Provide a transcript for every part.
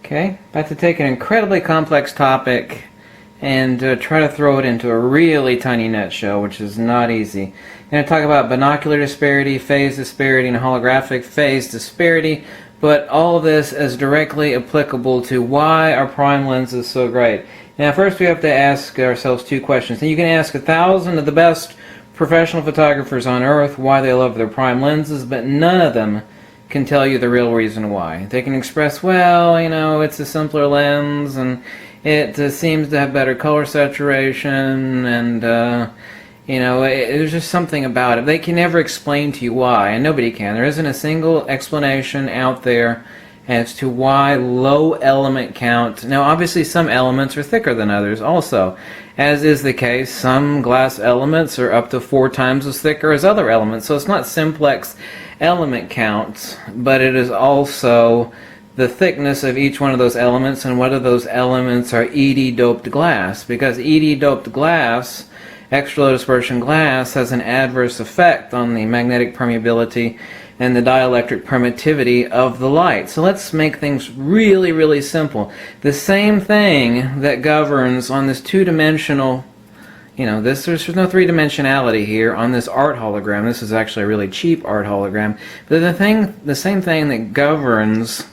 Okay, about to take an incredibly complex topic and try to throw it into a really tiny nutshell, which is not easy. I'm going to talk about binocular disparity, phase disparity, and holographic phase disparity, but all of this is directly applicable to why our prime lens is so great. Now, first we have to ask ourselves two questions. And you can ask 1,000 of the best professional photographers on earth why they love their prime lenses, but none of them can tell you the real reason why. They can express, well, it's a simpler lens and it seems to have better color saturation and there's just something about it. They can never explain to you why, and nobody can. There isn't a single explanation out there as to why low element count. Now obviously some elements are thicker than others also, as is the case. Some glass elements are up to 4 times as thicker as other elements, so it's not simplex element counts, but it is also the thickness of each one of those elements and whether those elements are ED doped glass, because ED doped glass, extra low dispersion glass, has an adverse effect on the magnetic permeability and the dielectric permittivity of the light. So let's make things really, really simple. The same thing that governs on this two-dimensional, there's no three-dimensionality here on this art hologram. This is actually a really cheap art hologram. But the same thing that governs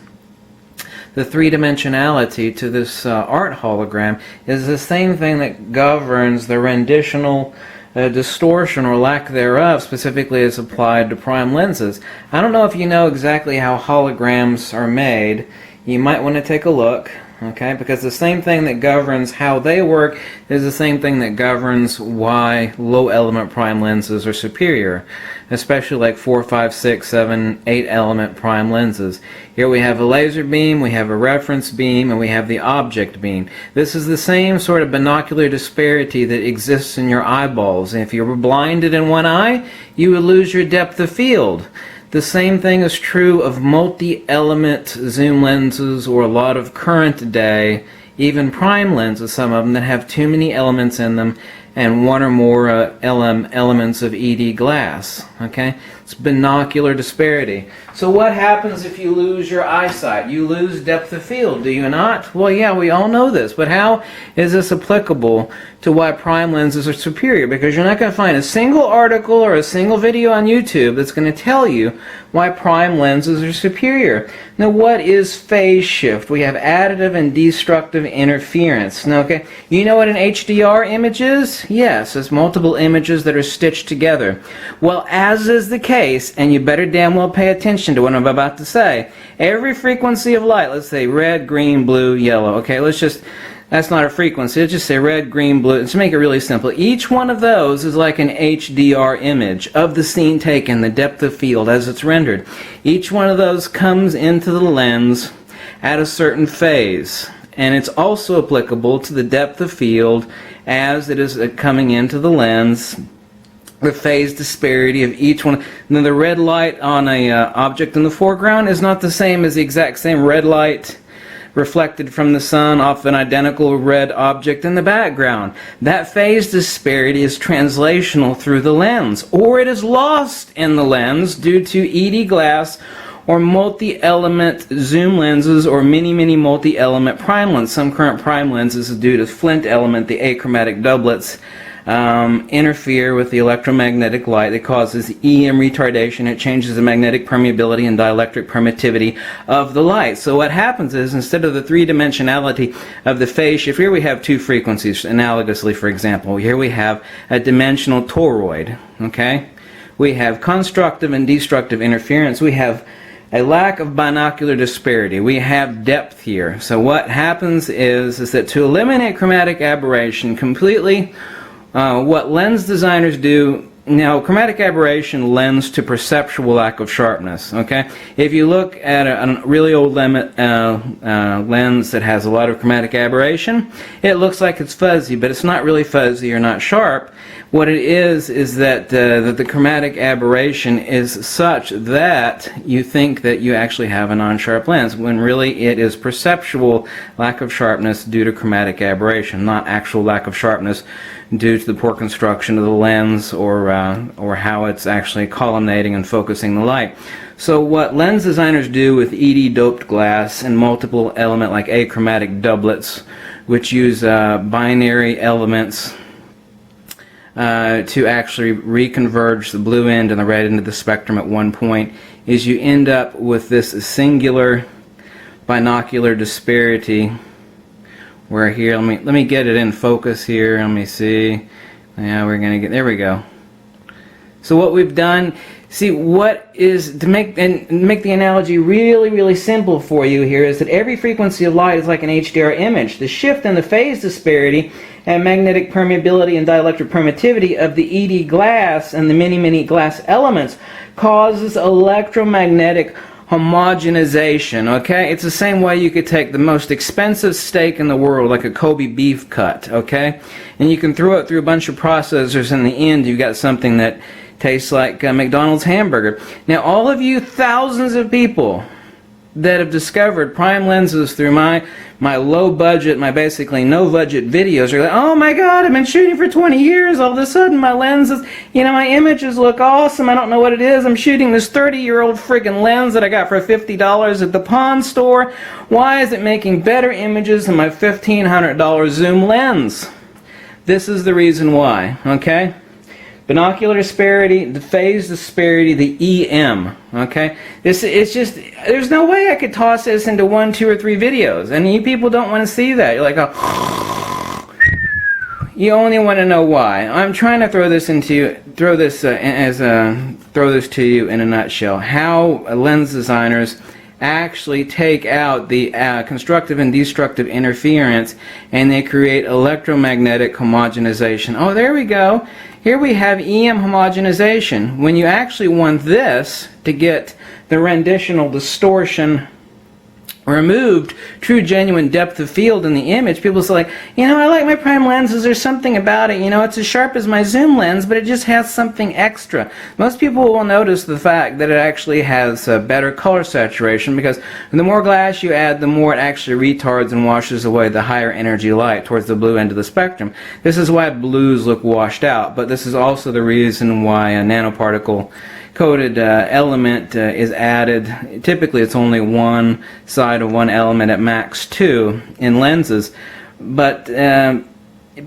the three-dimensionality to this art hologram is the same thing that governs the renditional distortion or lack thereof, specifically as applied to prime lenses. I don't know if you know exactly how holograms are made. You might want to take a look, okay? Because the same thing that governs how they work is the same thing that governs why low element prime lenses are superior, especially like 4, 5, 6, 7, 8 element prime lenses. Here we have a laser beam, we have a reference beam, and we have the object beam. This is the same sort of binocular disparity that exists in your eyeballs. And if you were blinded in one eye, you would lose your depth of field. The same thing is true of multi-element zoom lenses, or a lot of current day, even prime lenses, some of them, that have too many elements in them and one or more elements of ED glass. Okay? It's binocular disparity. So what happens if you lose your eyesight? You lose depth of field, do you not? Well, yeah, we all know this, but how is this applicable to why prime lenses are superior? Because you're not going to find a single article or a single video on YouTube that's going to tell you why prime lenses are superior. Now, what is phase shift? We have additive and destructive interference. Now, okay, you know what an HDR image is? Yes, it's multiple images that are stitched together. Well, as is the case, and you better damn well pay attention to what I'm about to say, every frequency of light, let's say red, green, blue, yellow, okay, that's not a frequency, let's just say red, green, blue. Let's make it really simple. Each one of those is like an HDR image of the scene taken, the depth of field as it's rendered. Each one of those comes into the lens at a certain phase, and it's also applicable to the depth of field as it is coming into the lens, the phase disparity of each one. Now, the red light on a object in the foreground is not the same as the exact same red light reflected from the sun off an identical red object in the background. That phase disparity is translational through the lens, or it is lost in the lens due to ED glass or multi-element zoom lenses or many multi-element prime lenses. Some current prime lenses is due to flint element, the achromatic doublets, interfere with the electromagnetic light that causes EM retardation. It changes the magnetic permeability and dielectric permittivity of the light. So what happens is, instead of the three-dimensionality of the phase shift, here we have 2 frequencies analogously. For example, here we have a dimensional toroid. Okay, we have constructive and destructive interference. We have a lack of binocular disparity. We have depth here. So what happens is that to eliminate chromatic aberration completely, what lens designers do, now chromatic aberration lends to perceptual lack of sharpness. Okay, if you look at a really old lens that has a lot of chromatic aberration, it looks like it's fuzzy, but it's not really fuzzy or not sharp. What it is that the chromatic aberration is such that you think that you actually have a non-sharp lens, when really it is perceptual lack of sharpness due to chromatic aberration, not actual lack of sharpness due to the poor construction of the lens or how it's actually collimating and focusing the light. So what lens designers do with ED doped glass and multiple element like achromatic doublets, which use binary elements to actually reconverge the blue end and the red end of the spectrum at one point, is you end up with this singular binocular disparity, where here, let me get it in focus here. Let me see. Yeah, we're gonna get, there we go. So what we've done, see, what is, to make the analogy really, really simple for you here, is that every frequency of light is like an HDR image. The shift in the phase disparity and magnetic permeability and dielectric permittivity of the ED glass and the many glass elements causes electromagnetic homogenization. Okay, it's the same way you could take the most expensive steak in the world, like a Kobe beef cut, okay, and you can throw it through a bunch of processors, and in the end you've got something that tastes like a McDonald's hamburger. Now, all of you thousands of people that have discovered prime lenses through my low budget, my basically no budget videos are like, oh my god, I've been shooting for 20 years, all of a sudden my lenses, you know, my images look awesome, I don't know what it is, I'm shooting this 30-year-old friggin' lens that I got for $50 at the pawn store. Why is it making better images than my $1,500 zoom lens? This is the reason why, okay? Binocular disparity, the phase disparity, the EM, okay? It's just, there's no way I could toss this into 1, 2, or 3 videos, and you people don't want to see that. You're like, oh, you only want to know why. I'm trying to throw this to you in a nutshell. How lens designers actually take out the constructive and destructive interference, and they create electromagnetic homogenization. Oh, there we go. Here we have EM homogenization. When you actually want this to get the renditional distortion removed, true genuine depth of field in the image, people say, like, you know, I like my prime lenses, there's something about it, you know, it's as sharp as my zoom lens, but it just has something extra. Most people will notice the fact that it actually has better color saturation, because the more glass you add, the more it actually retards and washes away the higher energy light towards the blue end of the spectrum. This is why blues look washed out, but this is also the reason why a nanoparticle coated element is added. Typically it's only one side of one element, at max 2 in lenses, but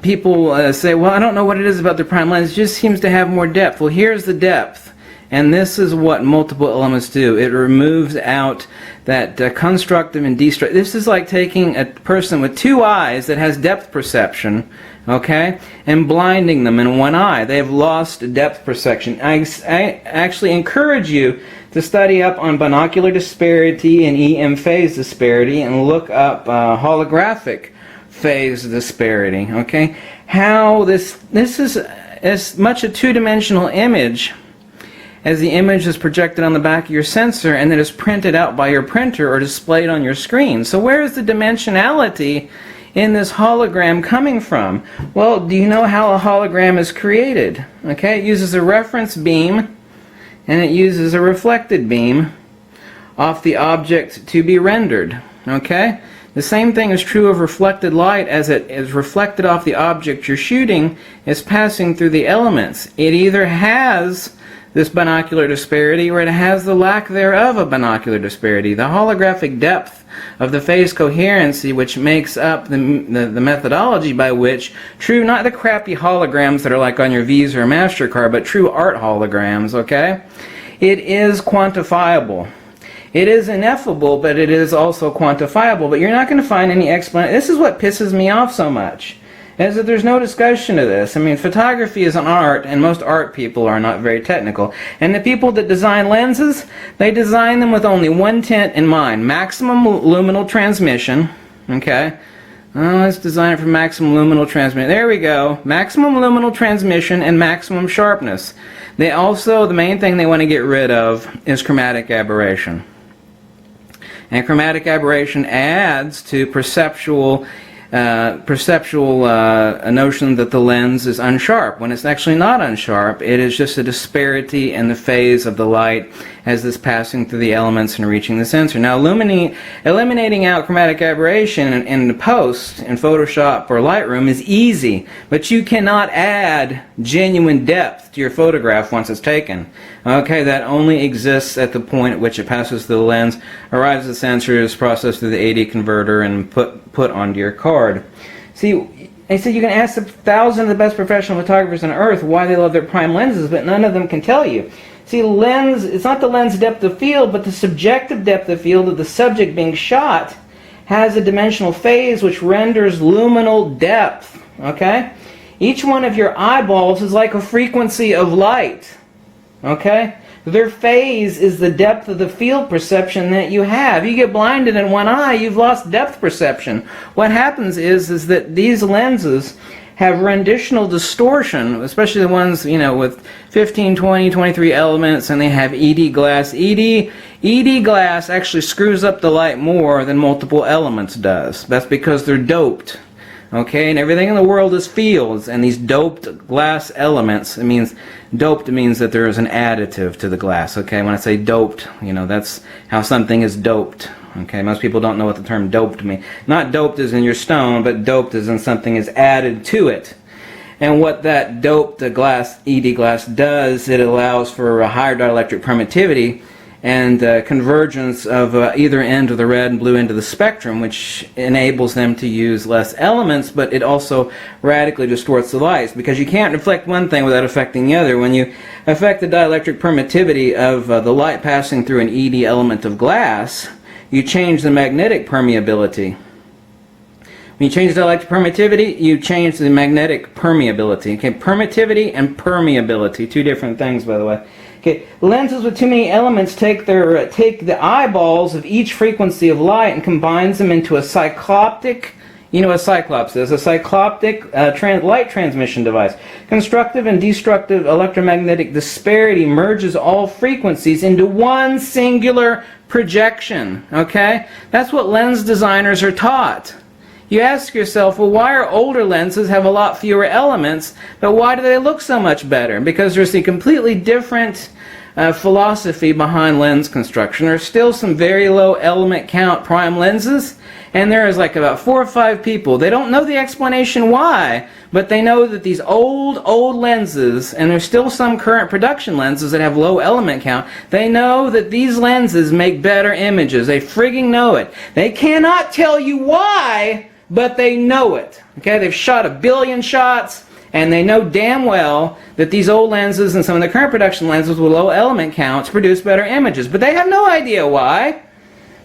people say, well, I don't know what it is about the prime lens, it just seems to have more depth. Well, here's the depth, and this is what multiple elements do. It removes out that constructive and destructive. This is like taking a person with 2 eyes that has depth perception, okay, and blinding them in one eye. They've lost depth perception. I actually encourage you to study up on binocular disparity and EM phase disparity, and look up holographic phase disparity, okay? How this is as much a two-dimensional image as the image is projected on the back of your sensor and then is printed out by your printer or displayed on your screen. So where is the dimensionality in this hologram coming from? Well, do you know how a hologram is created? Okay, it uses a reference beam and it uses a reflected beam off the object to be rendered. Okay, the same thing is true of reflected light. As it is reflected off the object you're shooting, is passing through the elements. It either has this binocular disparity or it has the lack thereof of binocular disparity. The holographic depth of the phase coherency, which makes up the methodology by which true, not the crappy holograms that are like on your Visa or MasterCard, but true art holograms, okay? It is quantifiable. It is ineffable, but it is also quantifiable. But you're not going to find any explanation. This is what pisses me off so much, is that there's no discussion of this. I mean, photography is an art, and most art people are not very technical. And the people that design lenses, they design them with only one intent in mind: maximum luminal transmission. Okay? Let's design it for maximum luminal transmission. There we go. Maximum luminal transmission and maximum sharpness. They also, the main thing they want to get rid of is chromatic aberration. And chromatic aberration adds to perceptual perceptual notion that the lens is unsharp, when it's actually not unsharp. It is just a disparity in the phase of the light as it's passing through the elements and reaching the sensor. Now, eliminating out chromatic aberration in the post, in Photoshop or Lightroom, is easy, but you cannot add genuine depth to your photograph once it's taken. Okay, that only exists at the point at which it passes through the lens, arrives at the sensor, is processed through the AD converter, and put onto your card. See, I said you can ask 1,000 of the best professional photographers on earth why they love their prime lenses, but none of them can tell you. See, lens, it's not the lens depth of field, but the subjective depth of field of the subject being shot has a dimensional phase which renders luminal depth. Okay? Each one of your eyeballs is like a frequency of light. Okay? Their phase is the depth of the field perception that you have. You get blinded in one eye, you've lost depth perception. What happens is that these lenses have renditional distortion, especially the ones, with 15, 20, 23 elements, and they have ED glass. ED glass actually screws up the light more than multiple elements does. That's because they're doped. Okay, and everything in the world is fields, and these doped glass elements, doped means that there is an additive to the glass. Okay, when I say doped, that's how something is doped. Okay, most people don't know what the term doped means. Not doped as in your stone, but doped as in something is added to it. And what that doped glass, ED glass, does, it allows for a higher dielectric permittivity and convergence of either end of the red and blue end of the spectrum, which enables them to use less elements, but it also radically distorts the lights, because you can't reflect one thing without affecting the other. When you affect the dielectric permittivity of the light passing through an ED element of glass, you change the magnetic permeability. When you change the dielectric permittivity, you change the magnetic permeability. Okay, permittivity and permeability, two different things, by the way. Okay, lenses with too many elements take the eyeballs of each frequency of light and combines them into a cycloptic, you know what a cyclops is, a cycloptic light transmission device. Constructive and destructive electromagnetic disparity merges all frequencies into one singular projection. Okay, that's what lens designers are taught. You ask yourself, well, why are older lenses have a lot fewer elements, but why do they look so much better? Because there's a completely different philosophy behind lens construction. There's still some very low element count prime lenses, and there is like about 4 or 5 people. They don't know the explanation why, but they know that these old lenses, and there's still some current production lenses that have low element count, they know that these lenses make better images. They frigging know it. They cannot tell you why, but they know it. Okay, they've shot 1 billion shots, and they know damn well that these old lenses and some of the current production lenses with low element counts produce better images. But they have no idea why.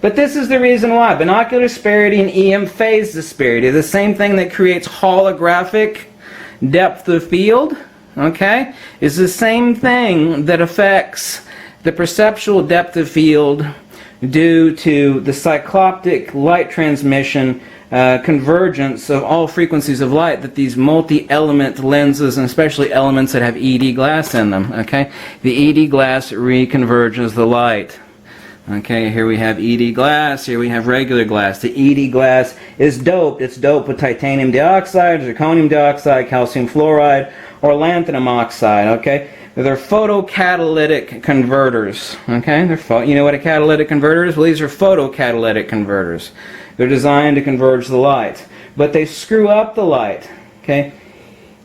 But this is the reason why. Binocular disparity and EM phase disparity, the same thing that creates holographic depth of field, okay, is the same thing that affects the perceptual depth of field due to the cycloptic light transmission convergence of all frequencies of light that these multi-element lenses, and especially elements that have ED glass in them, okay? The ED glass reconverges the light. Okay, here we have ED glass, here we have regular glass. The ED glass is doped. It's doped with titanium dioxide, zirconium dioxide, calcium fluoride, or lanthanum oxide, okay? They're photocatalytic converters, okay? You know what a catalytic converter is? Well, these are photocatalytic converters. They're designed to converge the light, but they screw up the light, okay?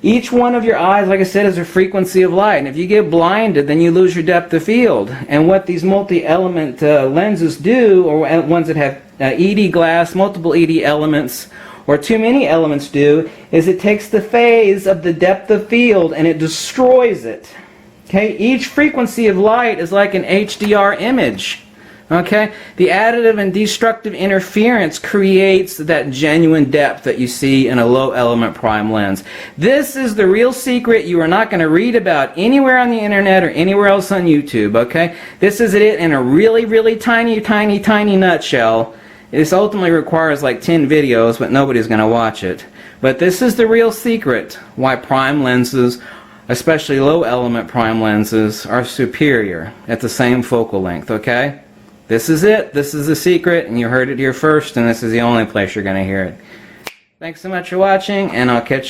Each one of your eyes, like I said, is a frequency of light, and if you get blinded, then you lose your depth of field. And what these multi-element lenses do, or ones that have ED glass, multiple ED elements, or too many elements do, is it takes the phase of the depth of field and it destroys it. Okay, each frequency of light is like an HDR image. Okay, the additive and destructive interference creates that genuine depth that you see in a low element prime lens. This is the real secret you are not going to read about anywhere on the internet or anywhere else on YouTube. Okay, this is it in a really tiny nutshell. This ultimately requires like 10 videos, but nobody's going to watch it. But this is the real secret why prime lenses, especially low element prime lenses, are superior at the same focal length. Okay, this is it. This is the secret, and you heard it here first, and this is the only place you're going to hear it. Thanks so much for watching, and I'll catch you